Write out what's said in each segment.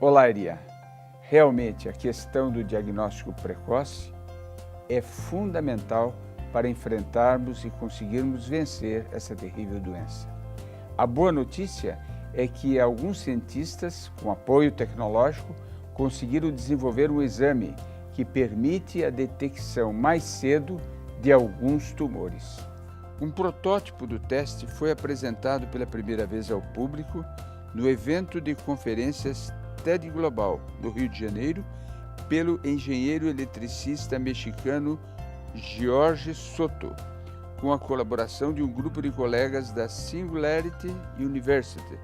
Olá, Iria. Realmente, a questão do diagnóstico precoce é fundamental para enfrentarmos e conseguirmos vencer essa terrível doença. A boa notícia é que alguns cientistas, com apoio tecnológico, conseguiram desenvolver um exame que permite a detecção mais cedo de alguns tumores. Um protótipo do teste foi apresentado pela primeira vez ao público no evento de conferências TED Global, no Rio de Janeiro, pelo engenheiro eletricista mexicano Jorge Soto, com a colaboração de um grupo de colegas da Singularity University,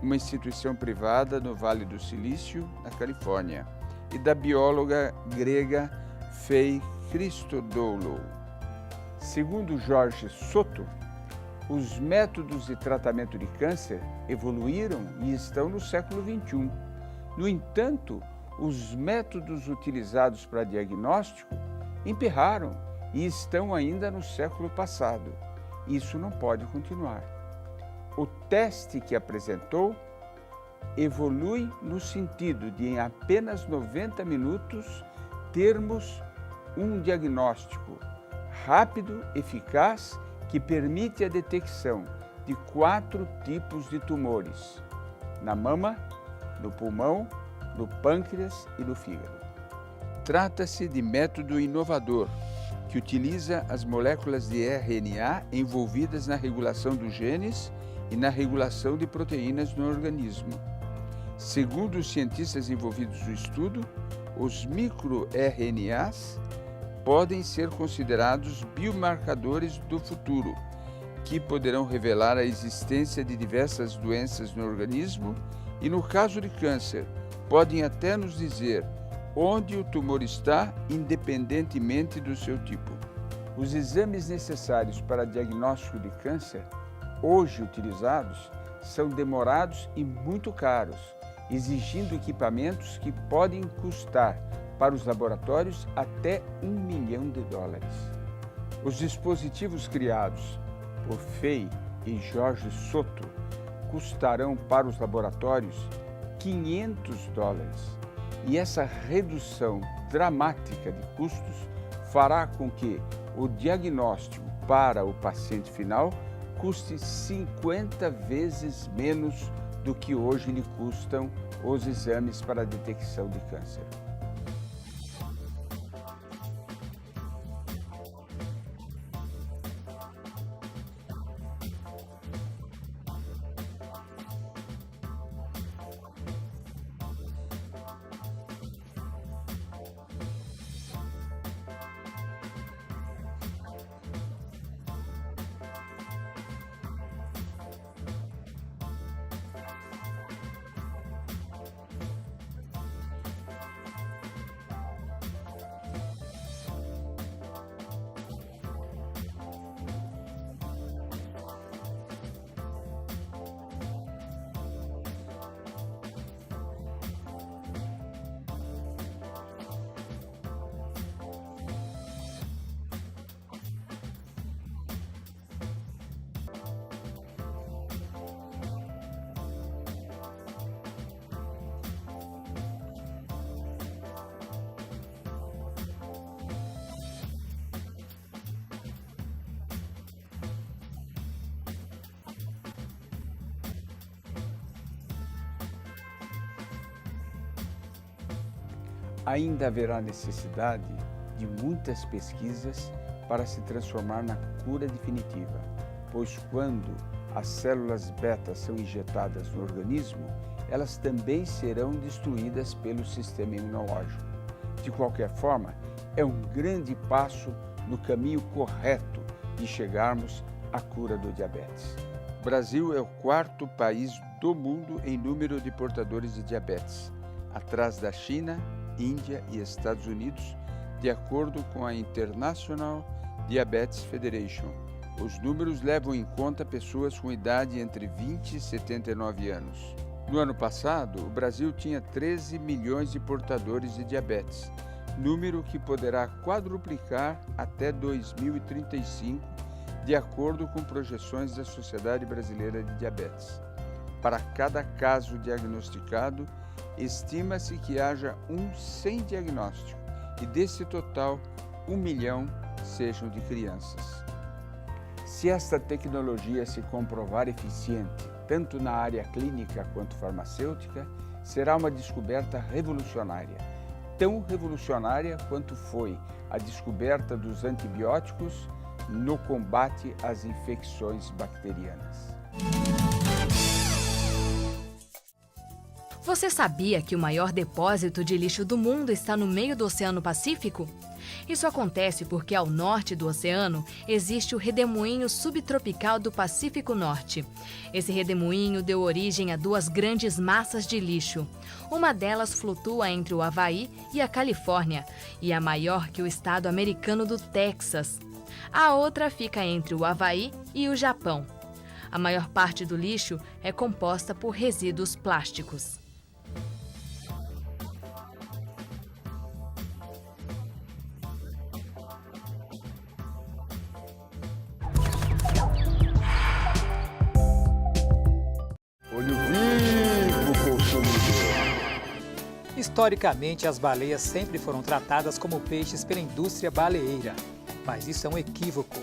uma instituição privada no Vale do Silício, na Califórnia, e da bióloga grega Faye Christodoulou. Segundo Jorge Soto, os métodos de tratamento de câncer evoluíram e estão no século XXI. No entanto, os métodos utilizados para diagnóstico emperraram e estão ainda no século passado. Isso não pode continuar. O teste que apresentou evolui no sentido de, em apenas 90 minutos, termos um diagnóstico rápido, eficaz, que permite a detecção de 4 tipos de tumores: na mama, no pulmão, no pâncreas e no fígado. Trata-se de método inovador que utiliza as moléculas de RNA envolvidas na regulação dos genes e na regulação de proteínas no organismo. Segundo os cientistas envolvidos no estudo, os microRNAs podem ser considerados biomarcadores do futuro, que poderão revelar a existência de diversas doenças no organismo e, no caso de câncer, podem até nos dizer onde o tumor está, independentemente do seu tipo. Os exames necessários para diagnóstico de câncer, hoje utilizados, são demorados e muito caros, exigindo equipamentos que podem custar para os laboratórios até $1 milhão. Os dispositivos criados por Faye e Jorge Soto custarão para os laboratórios $500. E essa redução dramática de custos fará com que o diagnóstico para o paciente final custe 50 vezes menos do que hoje lhe custam os exames para a detecção de câncer. Ainda haverá necessidade de muitas pesquisas para se transformar na cura definitiva, pois quando as células beta são injetadas no organismo, elas também serão destruídas pelo sistema imunológico. De qualquer forma, é um grande passo no caminho correto de chegarmos à cura do diabetes. O Brasil é o 4º país do mundo em número de portadores de diabetes, atrás da China, Índia e Estados Unidos, de acordo com a International Diabetes Federation. Os números levam em conta pessoas com idade entre 20 e 79 anos. No ano passado, o Brasil tinha 13 milhões de portadores de diabetes, número que poderá quadruplicar até 2035, de acordo com projeções da Sociedade Brasileira de Diabetes. Para cada caso diagnosticado, estima-se que haja um sem diagnóstico e desse total 1 milhão sejam de crianças. Se esta tecnologia se comprovar eficiente, tanto na área clínica quanto farmacêutica, será uma descoberta revolucionária, tão revolucionária quanto foi a descoberta dos antibióticos no combate às infecções bacterianas. Você sabia que o maior depósito de lixo do mundo está no meio do Oceano Pacífico? Isso acontece porque ao norte do oceano existe o redemoinho subtropical do Pacífico Norte. Esse redemoinho deu origem a duas grandes massas de lixo. Uma delas flutua entre o Havaí e a Califórnia e é maior que o estado americano do Texas. A outra fica entre o Havaí e o Japão. A maior parte do lixo é composta por resíduos plásticos. Olho vivo, consumidor! Historicamente, as baleias sempre foram tratadas como peixes pela indústria baleeira, mas isso é um equívoco.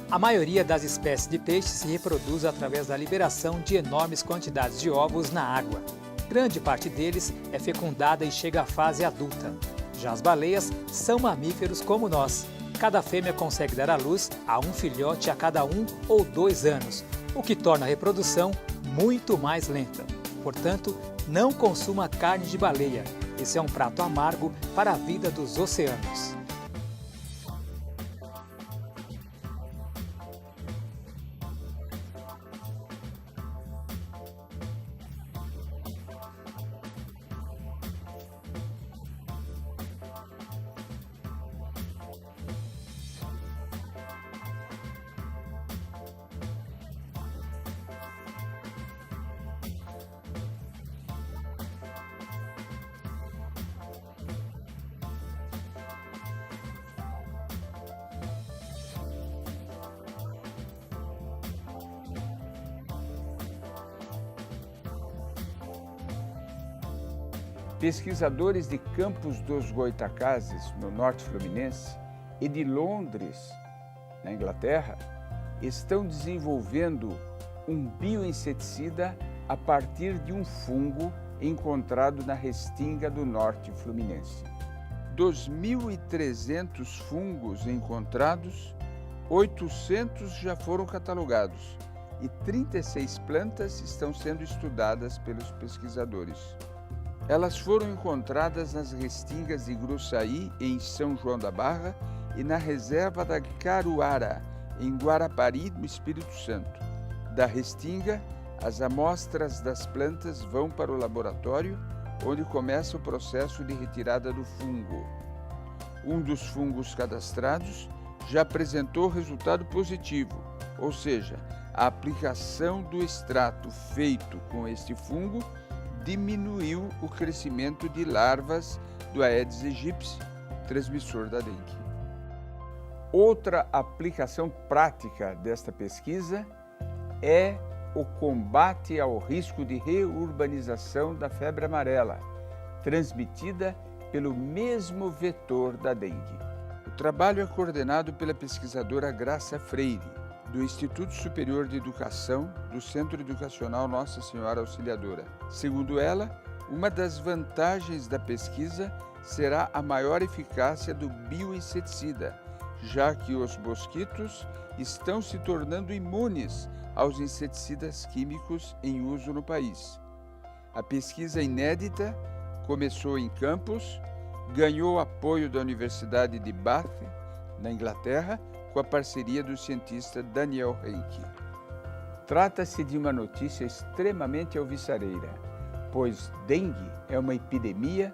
A maioria das espécies de peixes se reproduz através da liberação de enormes quantidades de ovos na água. Grande parte deles é fecundada e chega à fase adulta. Já as baleias são mamíferos como nós. Cada fêmea consegue dar à luz a um filhote a cada 1 ou 2 anos, o que torna a reprodução muito mais lenta. Portanto, não consuma carne de baleia. Esse é um prato amargo para a vida dos oceanos. Pesquisadores de Campos dos Goytacazes, no norte fluminense, e de Londres, na Inglaterra, estão desenvolvendo um bioinseticida a partir de um fungo encontrado na restinga do norte fluminense. Dos 1.300 fungos encontrados, 800 já foram catalogados e 36 plantas estão sendo estudadas pelos pesquisadores. Elas foram encontradas nas restingas de Gruçaí, em São João da Barra, e na reserva da Caruara, em Guarapari, no Espírito Santo. Da restinga, as amostras das plantas vão para o laboratório, onde começa o processo de retirada do fungo. Um dos fungos cadastrados já apresentou resultado positivo, ou seja, a aplicação do extrato feito com este fungo diminuiu o crescimento de larvas do Aedes aegypti, transmissor da dengue. Outra aplicação prática desta pesquisa é o combate ao risco de reurbanização da febre amarela, transmitida pelo mesmo vetor da dengue. O trabalho é coordenado pela pesquisadora Graça Freire, do Instituto Superior de Educação do Centro Educacional Nossa Senhora Auxiliadora. Segundo ela, uma das vantagens da pesquisa será a maior eficácia do bioinseticida, já que os mosquitos estão se tornando imunes aos inseticidas químicos em uso no país. A pesquisa inédita começou em Campos, ganhou apoio da Universidade de Bath, na Inglaterra, com a parceria do cientista Daniel Henke. Trata-se de uma notícia extremamente alvissareira, pois dengue é uma epidemia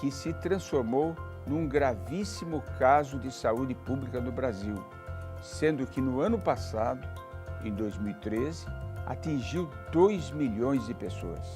que se transformou num gravíssimo caso de saúde pública no Brasil, sendo que no ano passado, em 2013, atingiu 2 milhões de pessoas.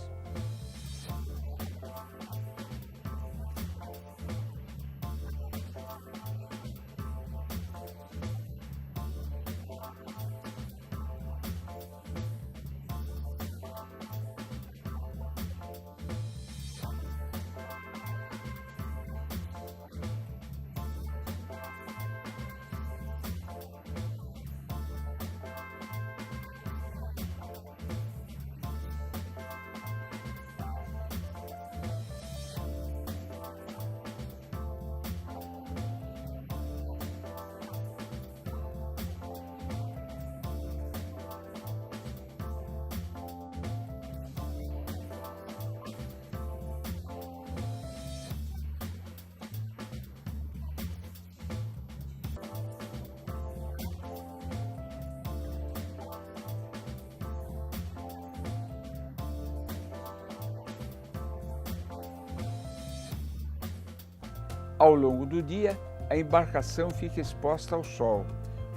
Ao longo do dia, a embarcação fica exposta ao sol,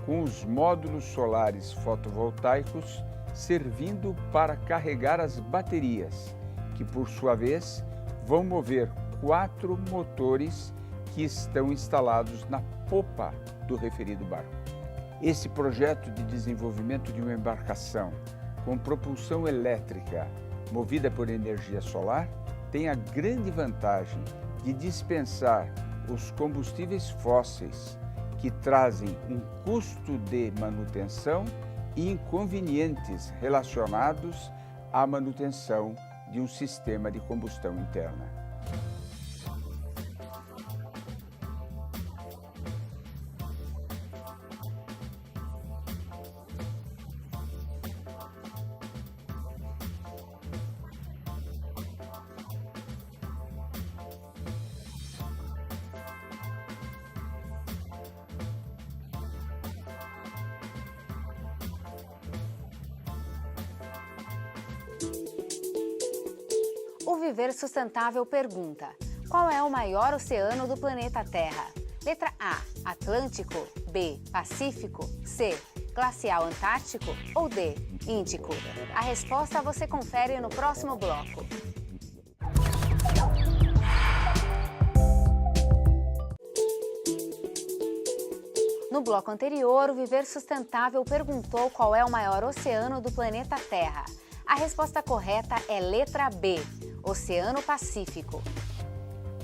com os módulos solares fotovoltaicos servindo para carregar as baterias, que por sua vez vão mover 4 motores que estão instalados na popa do referido barco. Esse projeto de desenvolvimento de uma embarcação com propulsão elétrica movida por energia solar tem a grande vantagem de dispensar os combustíveis fósseis, que trazem um custo de manutenção e inconvenientes relacionados à manutenção de um sistema de combustão interna. O Viver Sustentável pergunta: qual é o maior oceano do planeta Terra? Letra A, Atlântico, B, Pacífico, C, Glacial Antártico ou D, Índico? A resposta você confere no próximo bloco. No bloco anterior, o Viver Sustentável perguntou qual é o maior oceano do planeta Terra. A resposta correta é letra B, Oceano Pacífico.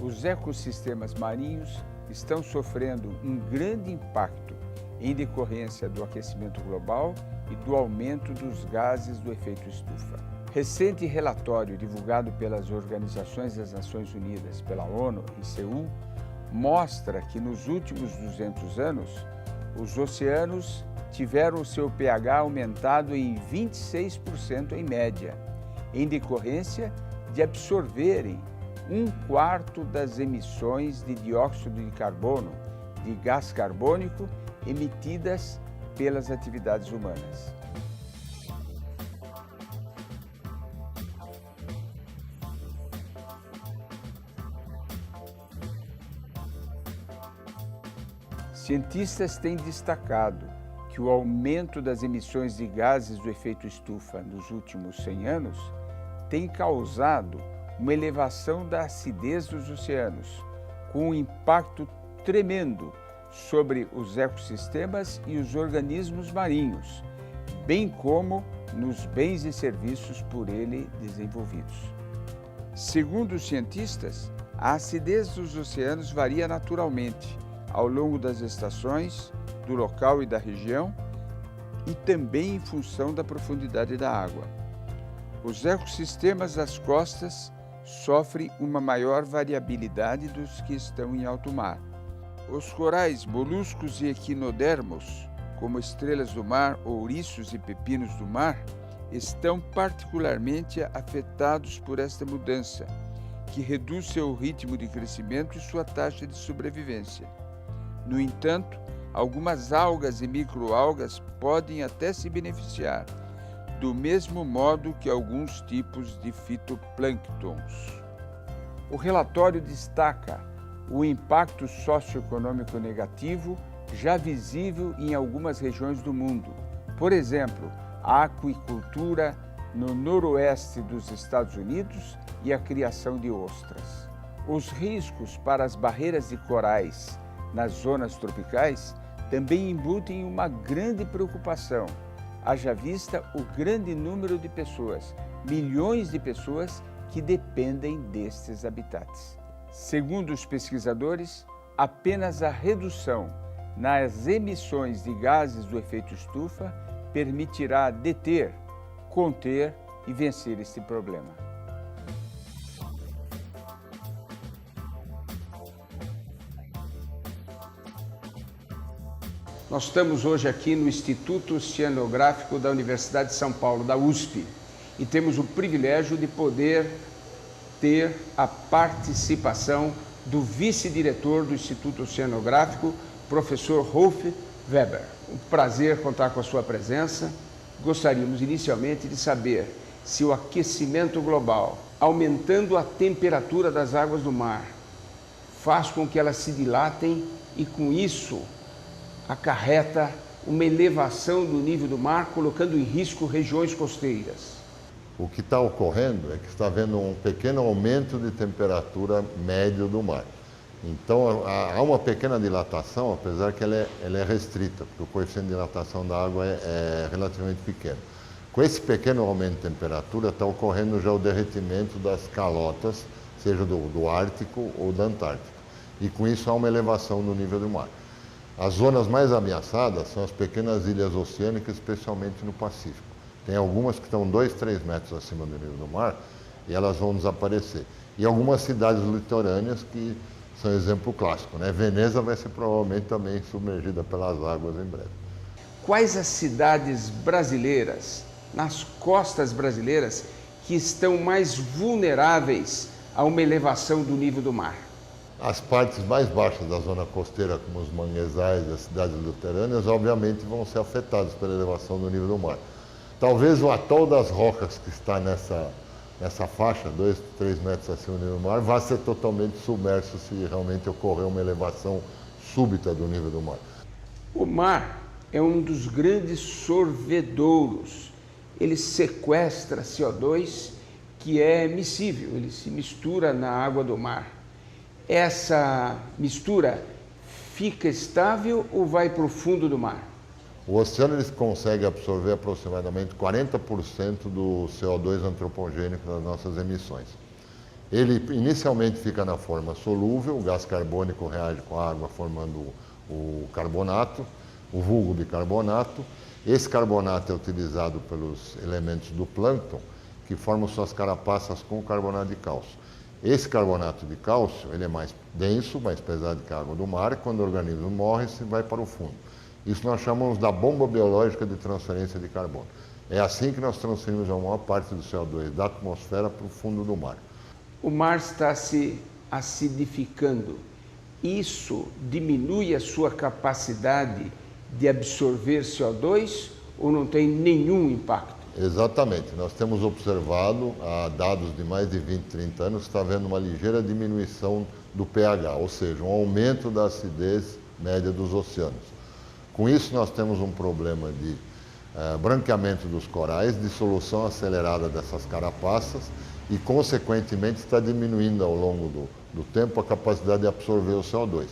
Os ecossistemas marinhos estão sofrendo um grande impacto em decorrência do aquecimento global e do aumento dos gases do efeito estufa. Recente relatório divulgado pelas Organizações das Nações Unidas, pela ONU, em Seul, mostra que nos últimos 200 anos, os oceanos tiveram o seu pH aumentado em 26% em média, em decorrência de absorverem 1/4 das emissões de dióxido de carbono, de gás carbônico, emitidas pelas atividades humanas. Cientistas têm destacado que o aumento das emissões de gases do efeito estufa nos últimos 100 anos tem causado uma elevação da acidez dos oceanos, com um impacto tremendo sobre os ecossistemas e os organismos marinhos, bem como nos bens e serviços por ele desenvolvidos. Segundo os cientistas, a acidez dos oceanos varia naturalmente ao longo das estações, do local e da região, e também em função da profundidade da água. Os ecossistemas das costas sofrem uma maior variabilidade dos que estão em alto mar. Os corais, moluscos e equinodermos, como estrelas do mar, ouriços e pepinos do mar, estão particularmente afetados por esta mudança, que reduz seu ritmo de crescimento e sua taxa de sobrevivência. No entanto, algumas algas e microalgas podem até se beneficiar, do mesmo modo que alguns tipos de fitoplânctons. O relatório destaca o impacto socioeconômico negativo já visível em algumas regiões do mundo. Por exemplo, a aquicultura no noroeste dos Estados Unidos e a criação de ostras. Os riscos para as barreiras de corais nas zonas tropicais também embutem uma grande preocupação, haja vista o grande número de pessoas, milhões de pessoas que dependem destes habitats. Segundo os pesquisadores, apenas a redução nas emissões de gases do efeito estufa permitirá deter, conter e vencer este problema. Nós estamos hoje aqui no Instituto Oceanográfico da Universidade de São Paulo, da USP, e temos o privilégio de poder ter a participação do vice-diretor do Instituto Oceanográfico, professor Rolf Weber. Um prazer contar com a sua presença. Gostaríamos inicialmente de saber se o aquecimento global, aumentando a temperatura das águas do mar, faz com que elas se dilatem e, com isso, acarreta uma elevação do nível do mar, colocando em risco regiões costeiras. O que está ocorrendo é que está havendo um pequeno aumento de temperatura médio do mar. Então, há uma pequena dilatação, apesar que ela é restrita, porque o coeficiente de dilatação da água é relativamente pequeno. Com esse pequeno aumento de temperatura, está ocorrendo já o derretimento das calotas, seja do Ártico ou da Antártica. E com isso há uma elevação do nível do mar. As zonas mais ameaçadas são as pequenas ilhas oceânicas, especialmente no Pacífico. Tem algumas que estão 2, 3 metros acima do nível do mar e elas vão desaparecer. E algumas cidades litorâneas que são exemplo clássico, né? Veneza vai ser provavelmente também submergida pelas águas em breve. Quais as cidades brasileiras, nas costas brasileiras, que estão mais vulneráveis a uma elevação do nível do mar? As partes mais baixas da zona costeira, como os manguezais e as cidades litorâneas, obviamente vão ser afetadas pela elevação do nível do mar. Talvez o atol das Rocas, que está nessa faixa, 2, 3 metros acima do nível do mar, vá ser totalmente submerso se realmente ocorrer uma elevação súbita do nível do mar. O mar é um dos grandes sorvedouros. Ele sequestra CO2, que é miscível, ele se mistura na água do mar. Essa mistura fica estável ou vai para o fundo do mar? O oceano ele consegue absorver aproximadamente 40% do CO2 antropogênico das nossas emissões. Ele inicialmente fica na forma solúvel, o gás carbônico reage com a água formando o carbonato, o vulgo bicarbonato. Esse carbonato é utilizado pelos elementos do plâncton, que formam suas carapaças com carbonato de cálcio. Esse carbonato de cálcio ele é mais denso, mais pesado que a água do mar, e quando o organismo morre, se vai para o fundo. Isso nós chamamos da bomba biológica de transferência de carbono. É assim que nós transferimos a maior parte do CO2 da atmosfera para o fundo do mar. O mar está se acidificando. Isso diminui a sua capacidade de absorver CO2 ou não tem nenhum impacto? Exatamente. Nós temos observado, há dados de mais de 20, 30 anos, que está havendo uma ligeira diminuição do pH, ou seja, um aumento da acidez média dos oceanos. Com isso, nós temos um problema de branqueamento dos corais, dissolução acelerada dessas carapaças e, consequentemente, está diminuindo ao longo do tempo a capacidade de absorver o CO2.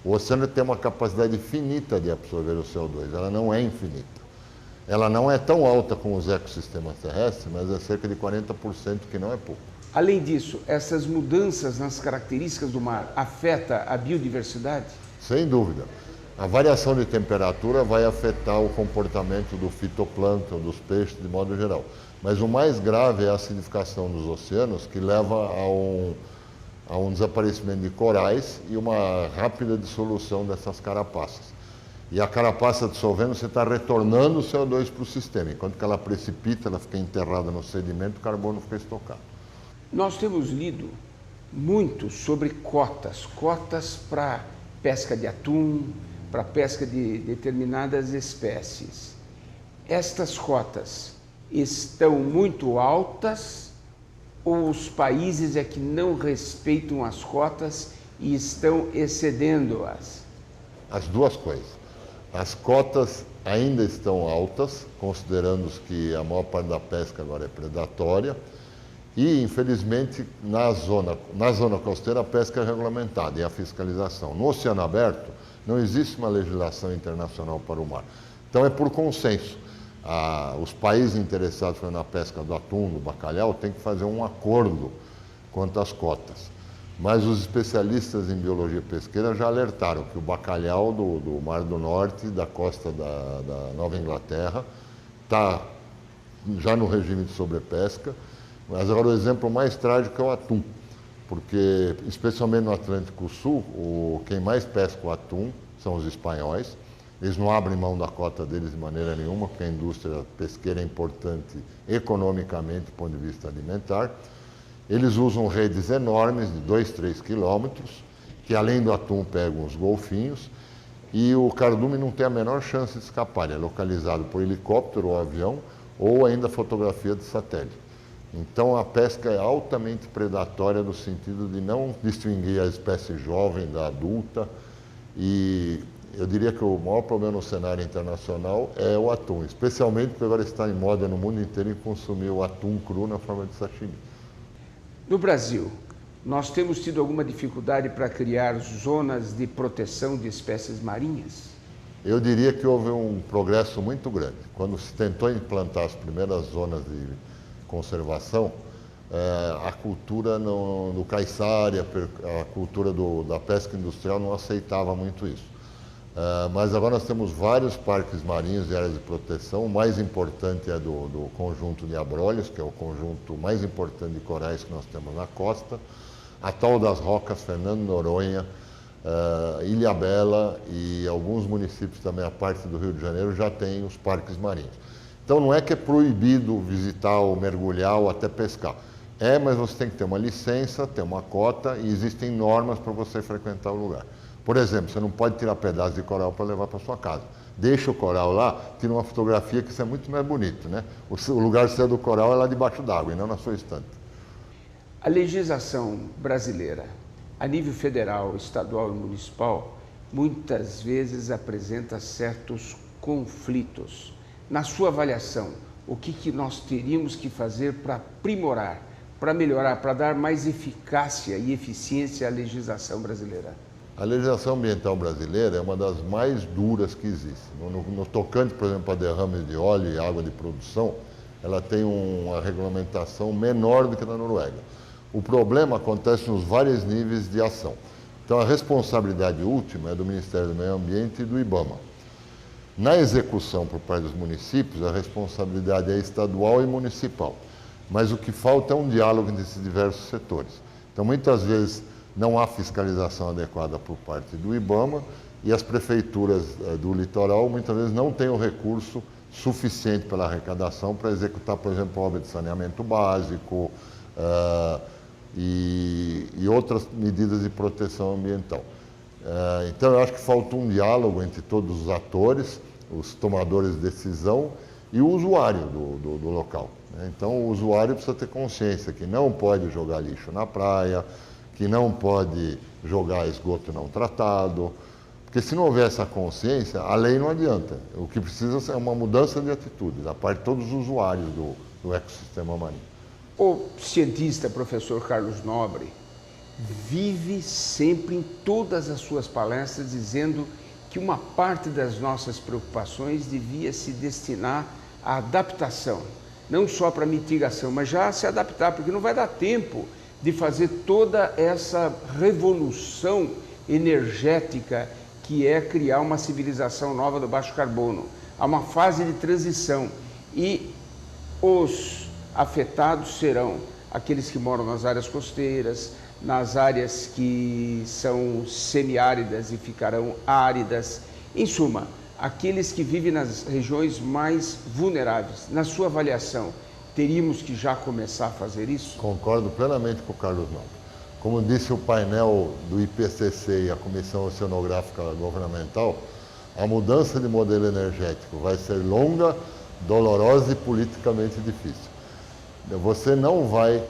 O oceano tem uma capacidade finita de absorver o CO2, ela não é infinita. Ela não é tão alta como os ecossistemas terrestres, mas é cerca de 40%, que não é pouco. Além disso, essas mudanças nas características do mar afetam a biodiversidade? Sem dúvida. A variação de temperatura vai afetar o comportamento do fitoplâncton, dos peixes de modo geral. Mas o mais grave é a acidificação dos oceanos, que leva a um desaparecimento de corais e uma rápida dissolução dessas carapaças. E a carapaça dissolvendo, você está retornando o CO2 para o sistema. Enquanto que ela precipita, ela fica enterrada no sedimento, o carbono fica estocado. Nós temos lido muito sobre cotas para pesca de atum, para pesca de determinadas espécies. Estas cotas estão muito altas ou os países é que não respeitam as cotas e estão excedendo-as? As duas coisas. As cotas ainda estão altas, considerando que a maior parte da pesca agora é predatória. E, infelizmente, na zona costeira a pesca é regulamentada e a fiscalização. No oceano aberto, não existe uma legislação internacional para o mar. Então, é por consenso. Os países interessados na pesca do atum, do bacalhau, têm que fazer um acordo quanto às cotas. Mas os especialistas em biologia pesqueira já alertaram que o bacalhau do Mar do Norte, da costa da Nova Inglaterra, está já no regime de sobrepesca. Mas agora o exemplo mais trágico é o atum, porque, especialmente no Atlântico Sul, quem mais pesca o atum são os espanhóis. Eles não abrem mão da cota deles de maneira nenhuma, porque a indústria pesqueira é importante economicamente do ponto de vista alimentar. Eles usam redes enormes de 2, 3 quilômetros, que além do atum pegam os golfinhos, e o cardume não tem a menor chance de escapar. Ele é localizado por helicóptero ou avião, ou ainda fotografia de satélite. Então a pesca é altamente predatória no sentido de não distinguir a espécie jovem da adulta, e eu diria que o maior problema no cenário internacional é o atum, especialmente porque agora está em moda no mundo inteiro em consumir o atum cru na forma de sashimi. No Brasil, nós temos tido alguma dificuldade para criar zonas de proteção de espécies marinhas? Eu diria que houve um progresso muito grande. Quando se tentou implantar as primeiras zonas de conservação, a cultura do caiçara, a cultura da pesca industrial não aceitava muito isso. Mas agora nós temos vários parques marinhos e áreas de proteção. O mais importante é do conjunto de abrolhos, que é o conjunto mais importante de corais que nós temos na costa. A tal das Rocas, Fernando Noronha, Ilhabela e alguns municípios também, a parte do Rio de Janeiro, já tem os parques marinhos. Então não é que é proibido visitar ou mergulhar ou até pescar. Mas você tem que ter uma licença, ter uma cota e existem normas para você frequentar o lugar. Por exemplo, você não pode tirar pedaços de coral para levar para sua casa. Deixa o coral lá, tira uma fotografia, que isso é muito mais bonito, né? O lugar certo do coral é lá debaixo d'água e não na sua estante. A legislação brasileira, a nível federal, estadual e municipal, muitas vezes apresenta certos conflitos. Na sua avaliação, o que nós teríamos que fazer para aprimorar, para melhorar, para dar mais eficácia e eficiência à legislação brasileira? A legislação ambiental brasileira é uma das mais duras que existe. No tocante, por exemplo, a derrames de óleo e água de produção, ela tem uma regulamentação menor do que na Noruega. O problema acontece nos vários níveis de ação. Então, a responsabilidade última é do Ministério do Meio Ambiente e do IBAMA. Na execução por parte dos municípios, a responsabilidade é estadual e municipal. Mas o que falta é um diálogo entre esses diversos setores. Então, muitas vezes, não há fiscalização adequada por parte do IBAMA e as prefeituras do litoral muitas vezes não têm o recurso suficiente pela arrecadação para executar, por exemplo, obra de saneamento básico e outras medidas de proteção ambiental. Então, eu acho que falta um diálogo entre todos os atores, os tomadores de decisão e o usuário do local. Então, o usuário precisa ter consciência que não pode jogar lixo na praia, que não pode jogar esgoto não tratado, porque se não houver essa consciência, a lei não adianta. O que precisa é uma mudança de atitude da parte de todos os usuários do ecossistema marinho. O cientista, professor Carlos Nobre, vive sempre em todas as suas palestras dizendo que uma parte das nossas preocupações devia se destinar à adaptação, não só para mitigação, mas já se adaptar, porque não vai dar tempo de fazer toda essa revolução energética que é criar uma civilização nova do baixo carbono. Há uma fase de transição e os afetados serão aqueles que moram nas áreas costeiras, nas áreas que são semiáridas e ficarão áridas. Em suma, aqueles que vivem nas regiões mais vulneráveis. Na sua avaliação, teríamos que já começar a fazer isso? Concordo plenamente com o Carlos Nobre. Como disse o painel do IPCC e a Comissão Oceanográfica Governamental, a mudança de modelo energético vai ser longa, dolorosa e politicamente difícil. Você não vai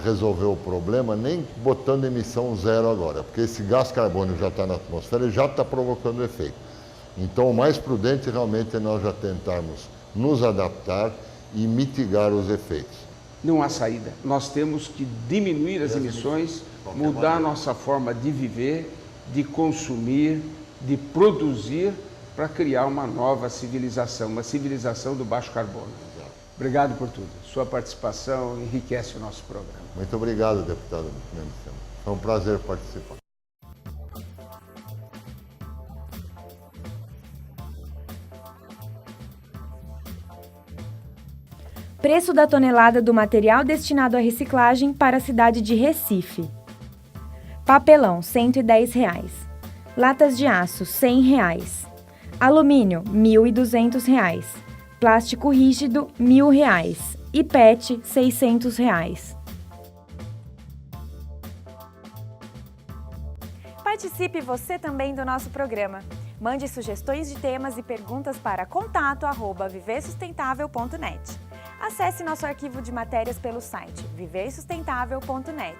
resolver o problema nem botando emissão zero agora, porque esse gás carbônico já está na atmosfera e já está provocando efeito. Então, o mais prudente realmente é nós já tentarmos nos adaptar e mitigar os efeitos. Não há saída. Nós temos que diminuir as emissões, mudar a nossa forma de viver, de consumir, de produzir, para criar uma nova civilização, uma civilização do baixo carbono. Obrigado por tudo. Sua participação enriquece o nosso programa. Muito obrigado, deputado Mendes. Foi um prazer participar. Preço da tonelada do material destinado à reciclagem para a cidade de Recife. Papelão, R$ 110. Latas de aço, R$ 100. Alumínio, R$ 1.200. Plástico rígido, R$ 1.000. E PET, R$ 600. Participe você também do nosso programa. Mande sugestões de temas e perguntas para contato@viversustentável.net. Acesse nosso arquivo de matérias pelo site viversustentável.net.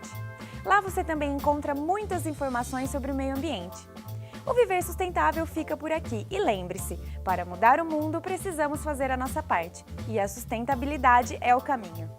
Lá você também encontra muitas informações sobre o meio ambiente. O Viver Sustentável fica por aqui e lembre-se, para mudar o mundo precisamos fazer a nossa parte e a sustentabilidade é o caminho.